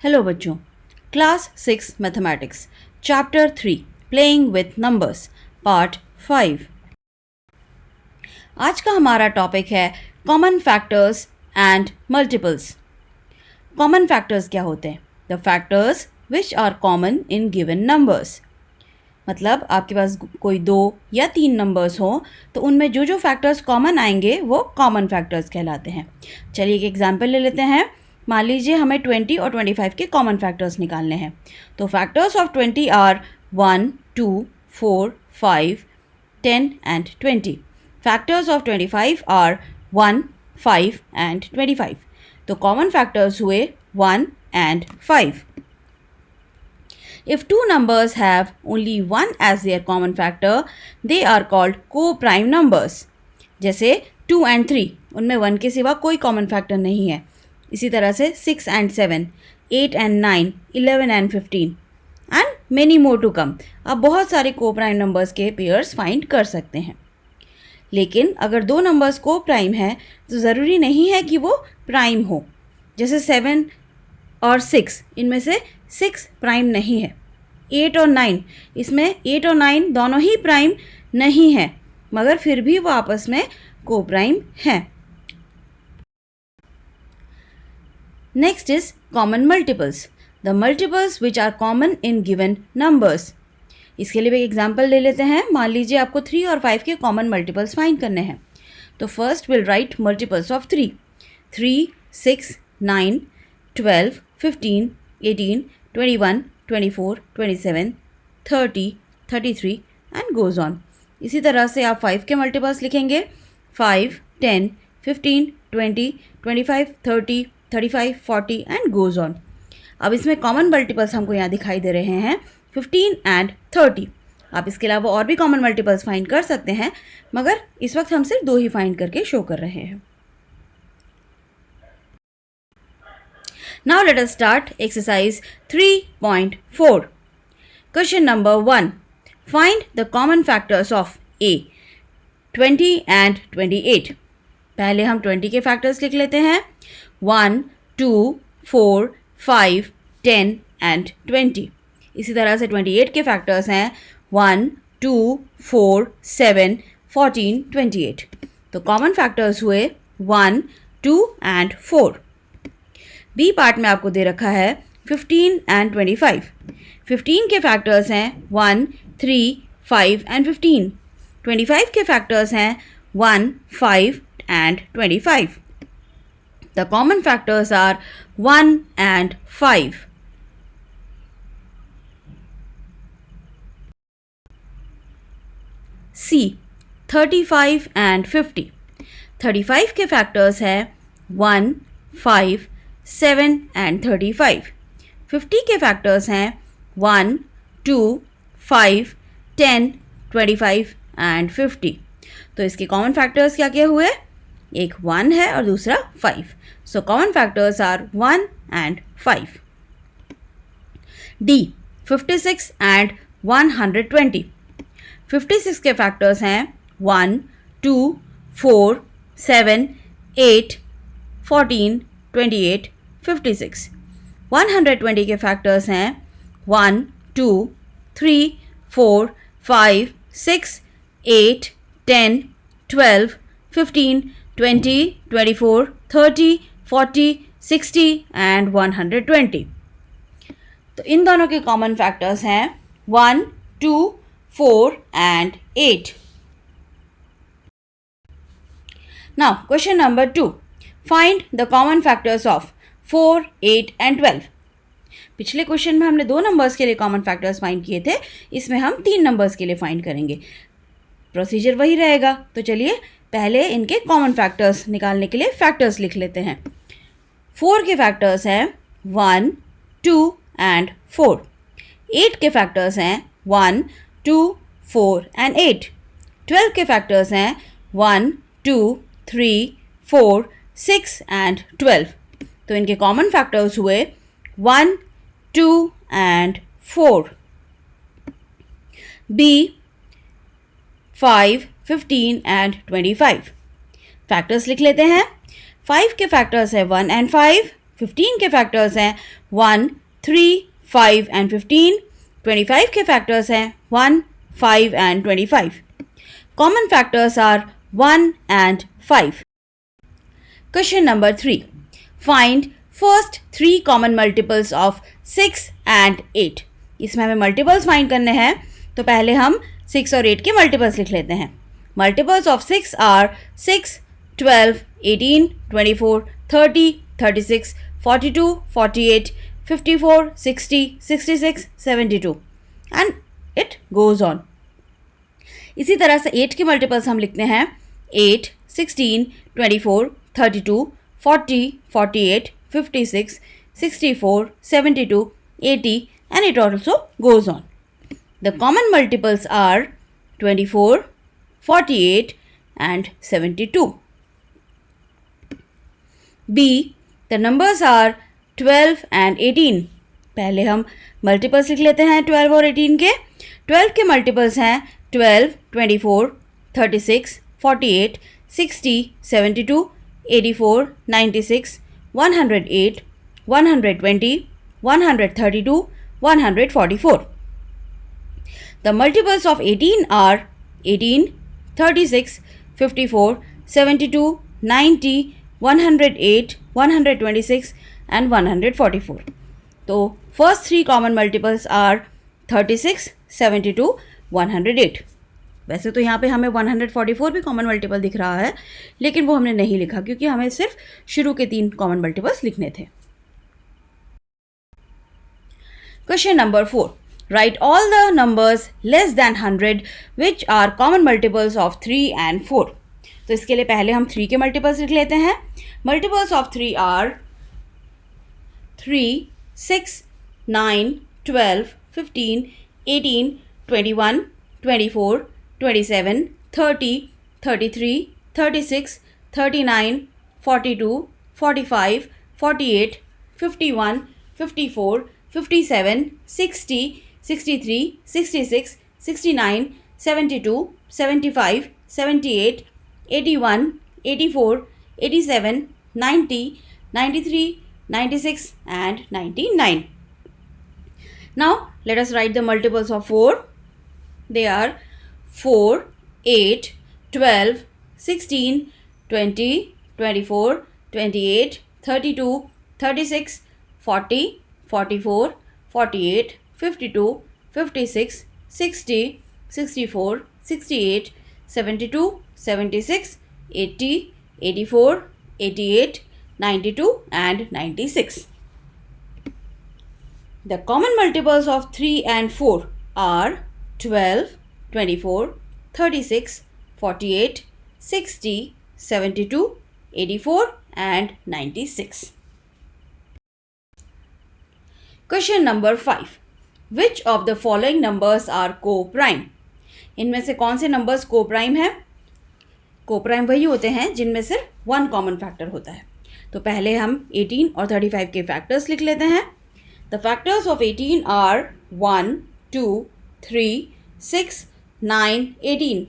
Hello बच्चों, class 6 mathematics chapter 3 playing with numbers part 5। आज का हमारा टॉपिक है common factors and multiples. Common factors क्या होते हैं? The factors which are common in given numbers. मतलब आपके पास कोई 2 या 3 नंबर्स हो तो उनमें जो जो फैक्टर्स कॉमन आएंगे वो कॉमन फैक्टर्स कहलाते हैं। चलिए एक एग्जांपल ले लेते हैं। मान लीजिए हमें 20 और 25 के कॉमन फैक्टर्स निकालने हैं। तो factors of 20 are 1, 2, 4, 5, 10 and 20। Factors of 25 are 1, 5 and 25। तो कॉमन फैक्टर्स हुए 1 and 5। If two numbers have only one as their common factor, they are called co-prime numbers. जैसे 2 and 3, उनमें 1 के सिवा कोई कॉमन फैक्टर नहीं है। इसी तरह से 6 and 7, 8 and 9, 11 and 15 and many more to come. आप बहुत सारे co-prime numbers के पेयर्स फाइंड कर सकते हैं। लेकिन अगर दो नंबर्स co-prime हैं तो ज़रूरी नहीं है कि वो प्राइम हो। जैसे 7 और 6, इनमें से 6 प्राइम नहीं है। 8 और 9, इसमें 8 और 9 दोनों ही प्राइम नहीं है, मगर फिर भी वो आपस में को प्राइम हैं। Next is common multiples, the multiples which are common in given numbers. इसके लिए एक एग्जाम्पल ले लेते हैं। मान लीजिए आपको 3 और 5 के कॉमन मल्टीपल्स फाइंड करने हैं। तो first will write multiples of 3, 3, 6, 9, 12, 15, 18, 21, 24, 27, 30, 33 and goes on. इसी तरह से आप 5 के मल्टीपल्स लिखेंगे, 5, 10, 15, 20, 25, 30, 35, 40 एंड गोज़ ऑन। अब इसमें कॉमन मल्टीपल्स हमको यहाँ दिखाई दे रहे हैं 15 एंड 30। आप इसके अलावा और भी कॉमन मल्टीपल्स फाइंड कर सकते हैं, मगर इस वक्त हम सिर्फ 2 ही फाइंड करके शो कर रहे हैं। Now let us start exercise 3.4. Question number 1. Find the common factors of A, 20 and 28. पहले हम 20 के फैक्टर्स लिख लेते हैं। 1, 2, 4, 5, 10 and 20. इसी तरह से 28 के फैक्टर्स हैं 1, 2, 4, 7, 14, 28. तो कॉमन फैक्टर्स हुए 1, 2 and 4. बी पार्ट में आपको दे रखा है 15 एंड 25। 15 के फैक्टर्स हैं 1, 3, 5 एंड 15। 25 के फैक्टर्स हैं 1, 5 and 25। The common factors are 1 and 5। C, 35 and 50। 35 के फैक्टर्स हैं 1, 5, 7 एंड 35। 50 के फैक्टर्स हैं 1, 2, 5, 10, 25 एंड 50। तो इसके कॉमन फैक्टर्स क्या क्या हुए? एक 1 है और दूसरा 5। So common factors are 1 and 5। D, 56 and 120। 56 के फैक्टर्स हैं 1, 2, 4, 7, 8, 14, 28, 56। 120 के फैक्टर्स हैं 1, 2, 3, 4, 5, 6, 8, 10, 12, 15, 20, 24, 30, 40, 60 एंड 120। तो इन दोनों के कॉमन फैक्टर्स हैं 1, 2, 4 and 8। Now question number 2. Find the common factors of 4, 8 and 12. पिछले क्वेश्चन में हमने 2 नंबर्स के लिए कॉमन फैक्टर्स फाइंड किए थे, इसमें हम 3 नंबर्स के लिए फाइंड करेंगे। प्रोसीजर वही रहेगा। तो चलिए पहले इनके कॉमन फैक्टर्स निकालने के लिए फैक्टर्स लिख लेते हैं। 4 के फैक्टर्स हैं 1, 2 एंड 4। 8 के फैक्टर्स हैं 1, 2, 4 एंड 8। 12 के फैक्टर्स हैं 1, 2, 3, 4, 6 एंड 12। तो इनके कॉमन फैक्टर्स हुए 1, 2 एंड 4। B, 5, 15 and 25। फैक्टर्स लिख लेते हैं। 5 के फैक्टर्स है 1 एंड 5, 15 के फैक्टर्स हैं 1, 3, 5 एंड 15. 25 के फैक्टर्स हैं 1, 5 and 25. Common factors are 1 and 5. Question number 3. Find first 3 common multiples of 6 and 8. इसमें हमें मल्टीपल्स फाइंड करने हैं, तो पहले हम 6 और 8 के मल्टीपल्स लिख लेते हैं. Multiples of 6 are 6, 12, 18, 24, 30, 36, 42, 48, 54, 60, 66, 72 and it goes on. इसी तरह से 8 के मल्टीपल्स हम लिखते हैं 8, 16, 24, 32, 40, 48, 56, 64, 72, 80 and it also goes on. The common multiples are 24, 48 and 72. B. The numbers are 12 and 18. पहले हम मल्टीपल्स लिख लेते हैं 12 और 18 के. 12 के मल्टीपल्स हैं 12, 24, 36, 48, 60, 72, 84, 96, 108, 120, 132, 144. The multiples of 18 are 18, 36, 54, 72, 90, 108, 126 and 144. तो first 3 common multiples are 36, 72, 108. वैसे तो यहाँ पे हमें 144 भी कॉमन मल्टीपल दिख रहा है, लेकिन वो हमने नहीं लिखा क्योंकि हमें सिर्फ शुरू के 3 कॉमन मल्टीपल्स लिखने थे. Question number 4. Write all the numbers less than 100 which are common multiples of 3 and 4. तो इसके लिए पहले हम 3 के मल्टीपल्स लिख लेते हैं. Multiples of 3 are 3, 6, 9, 12, 15, 18, 21, 24, 27, 30, 33, 36, 39, 42, 45, 48, 51, 54, 57, 60, 63, 66, 69, 72, 75, 78, 81, 84, 87, 90, 93, 96 and 99. Now let us write the multiples of 4. They are 4, 8, 12, 16, 20, 24, 28, 32, 36, 40, 44, 48, 52, 56, 60, 64, 68, 72, 76, 80, 84, 88, 92 and 96. The common multiples of 3 and 4 are 12, 24, 36, 48, 60, 72, 84 and 96. Question number 5. Which of the following numbers are co-prime? इनमें से कौन से numbers co-prime हैं? Co-prime वही होते हैं जिनमें सिर्फ 1 कॉमन फैक्टर होता है. तो पहले हम 18 और 35 के फैक्टर्स लिख लेते हैं. The factors of 18 are 1, 2, 3, 6, 9, 18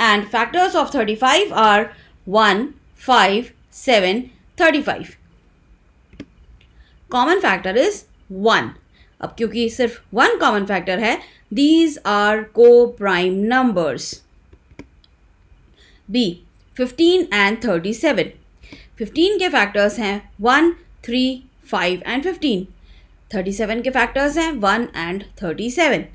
and factors of 35 are 1, 5, 7, 35. Common factor is 1. अब क्योंकि सिर्फ 1 कॉमन फैक्टर है, these are co-prime numbers. B. 15 and 37. 15 के फैक्टर्स हैं 1, 3, 5 and 15. 37 के फैक्टर्स हैं 1 and 37.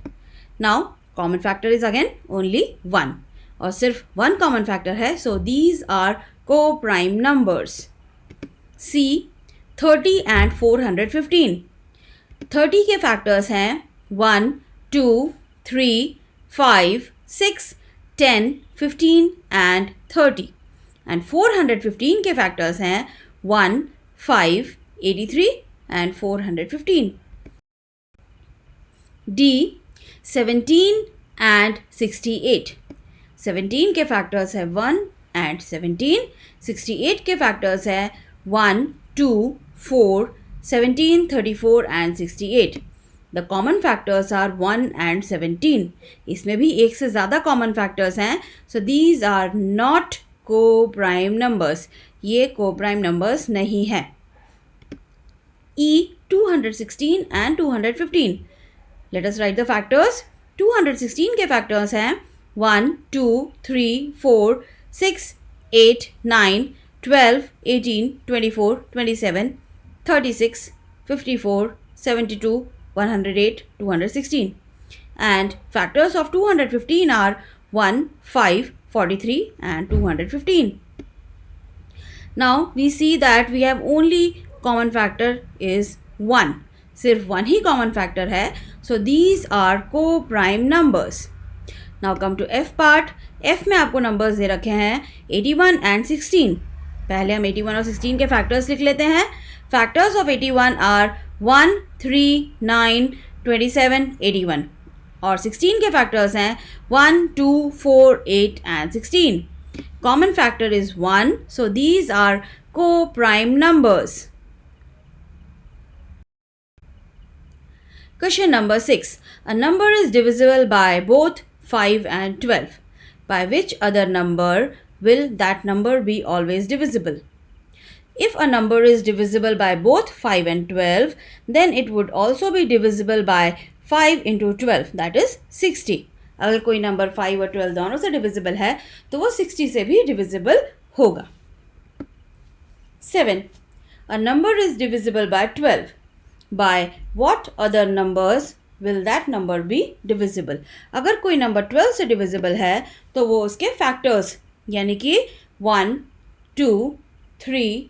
Now common factor is again only 1 और सिर्फ 1 कॉमन फैक्टर है, so these are co-prime numbers. C. 30 and 415. 30 के फैक्टर्स हैं 1, 2, 3, 5, 6, 10, 15 and 30 and 415 के फैक्टर्स हैं 1, 5, 83 and 415. D. 17 and 68. 17 के फैक्टर्स हैं 1 and 17. 68 के फैक्टर्स हैं 1, 2, 4, 17, 34 and 68. The common factors are 1 and 17. इसमें भी एक से ज़्यादा common factors हैं, so these are not co-prime numbers. ये co-prime numbers नहीं हैं. 216 and 215. Let us write the factors. 216 के factors हैं 1, 2, 3, 4, 6, 8, 9, 12, 18, 24, 27, 36, 54, 72, 108, 216. And factors of 215 are 1, 5, 43 and 215. Now we see that we have only common factor is 1. सिर्फ 1 ही common factor है. So these are co-prime numbers. Now come to F part. F में आपको numbers दे रखे हैं 81 and 16. पहले हम 81 और 16 के factors लिख लेते हैं. Factors of 81 are 1, 3, 9, 27, 81. और 16 के factors हैं 1, 2, 4, 8 and 16. Common factor is 1, so these are co-prime numbers. Question number 6. A number is divisible by both 5 and 12. By which other number will that number be always divisible? If a number is divisible by both 5 and 12, then it would also be divisible by 5 into 12, that is 60. अगर कोई number 5 और 12 दोनों से divisible है तो वो 60 से भी डिविजिबल होगा. 7. A number is divisible by 12. By what other numbers will that number be divisible? अगर कोई नंबर 12 से डिविजिबल है तो वो उसके फैक्टर्स यानी कि 1, 2, 3,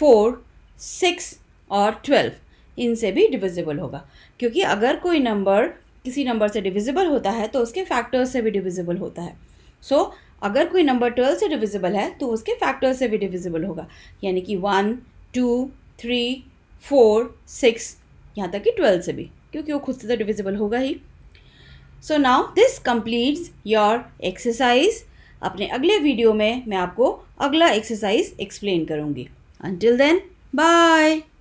4, 6 और 12 इनसे भी डिविजिबल होगा. क्योंकि अगर कोई नंबर किसी नंबर से डिविजिबल होता है तो उसके फैक्टर्स से भी डिविजिबल होता है. सो अगर कोई नंबर 12 से डिविजिबल है तो उसके फैक्टर्स से भी डिविजिबल होगा. यानी कि 1, 2, 3, 4, 6 यहाँ तक कि 12 से भी, क्योंकि वो खुद से तो डिविजिबल होगा ही. So now this completes your exercise. अपने अगले वीडियो में मैं आपको अगला एक्सरसाइज एक्सप्लेन करूँगी. Until then, bye.